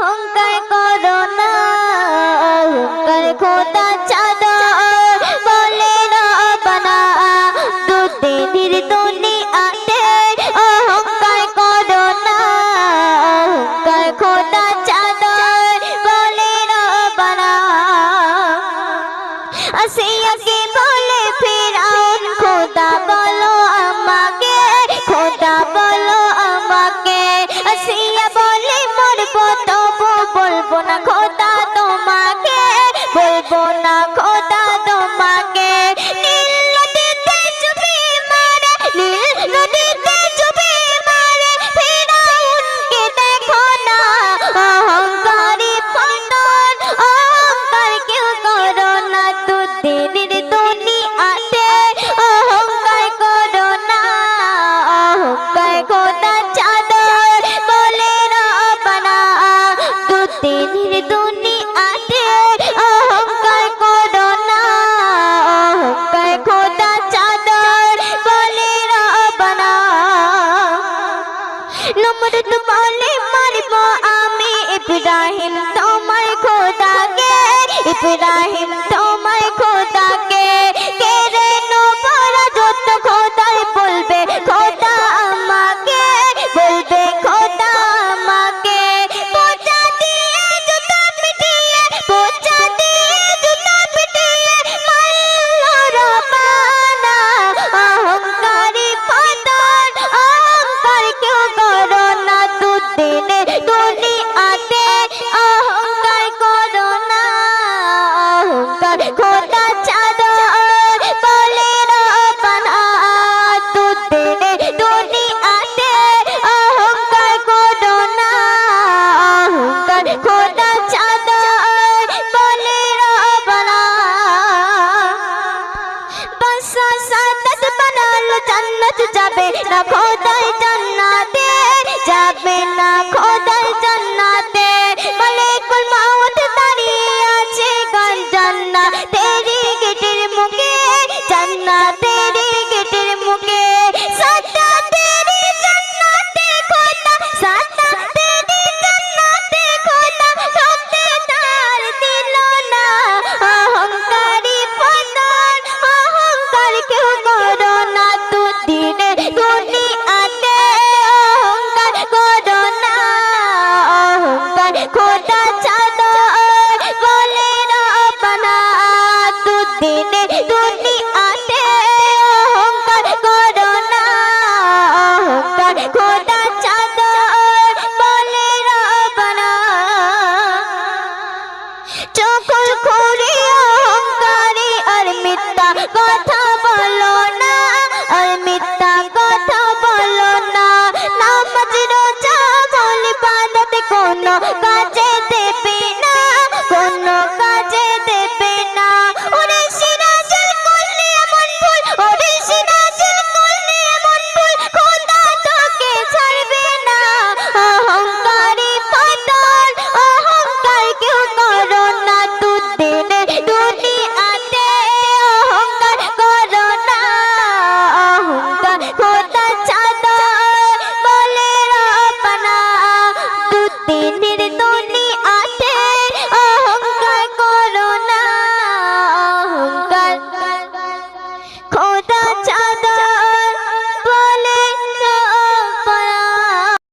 অহংকার করো না, অহংকার খোদা চাদর বলে রব্বানা। দুদিনের দুনিয়াতে অহংকার করো না, অহংকার খোদা চাদর বলে রব্বানা। আসিয়াকে বলে ফিরাউন খোদা বলো আমাকে, খোদা বলো আমাকে। আসিয়া বলে মরবো তবু বলবো না খোদা তোমাকে, বলবো না খোদা তোমাকে। নীল নদীতে চুবি মারে, নীল নদীতে চুবি মারে ফিরাউনকে দেখো না। অহংকারী পতন, অহংকার কেউ করো না। দুদিনের দুনিয়াতে অহংকার করো না, অহংকার খোদা চাদর বলে রব্বানা। দুদিনের দুনিয়াতে অহংকার করো না, অহংকার খোদা চাদর বলে রব্বানা। নমরুদ বলে মারবো আমি ইব্রাহিম তোমার খোদাকে, ইব্রাহিম তোমার খোদাকে। কেড়ে নোবরা যত খোদাই বলবে খোদা আমাকে, বলবে খোদা আমাকে। পোঁচা দিয়ে জুতা পিটিয়ে, পোঁচা দিয়ে জুতা পিটিয়ে মারলো রব্বানা। অহংকারী পতন, অহংকার কেউ করো না। দুদিনে দুনিয়াতে অহংকার করো না, অহংকার খোদা চাদর বলে রব্বানা। দুদিনে দুনিয়াতে অহংকার করো না, অহংকার খোদা চাদর বলে রব্বানা। বাসা সাদাত বানালো জান্নাত যাবে না খোদার জান্নাতে, যাবে না খোদার জান্নাতে। মালিকুল মউত দাঁড়িয়ে আছে গান জান্নাতেরই গেটের মুখে, জান্নাতেরই গেটের মুখে। সাদাতেরই জান্নাতে খোদা, সাদাতেরই জান্নাতে খোদা ঢুকতে তার দিল না। অহংকারী পতন, অহংকার কেউ করো না। দুদিনে দুনিয়াতে অহংকার করো না, অহংকার খোদা চাদর বলে রব্বানা। দুদিনে দুনিয়াতে অহংকার করো না, অহংকার খোদা চাদর বলে রব্বানা। চকল করে অহংকারী আর মিথ্যা কথা বলো না, আর মিথ্যা কথা বলো না। নামাজ রোজা বল ইবাদত কোনো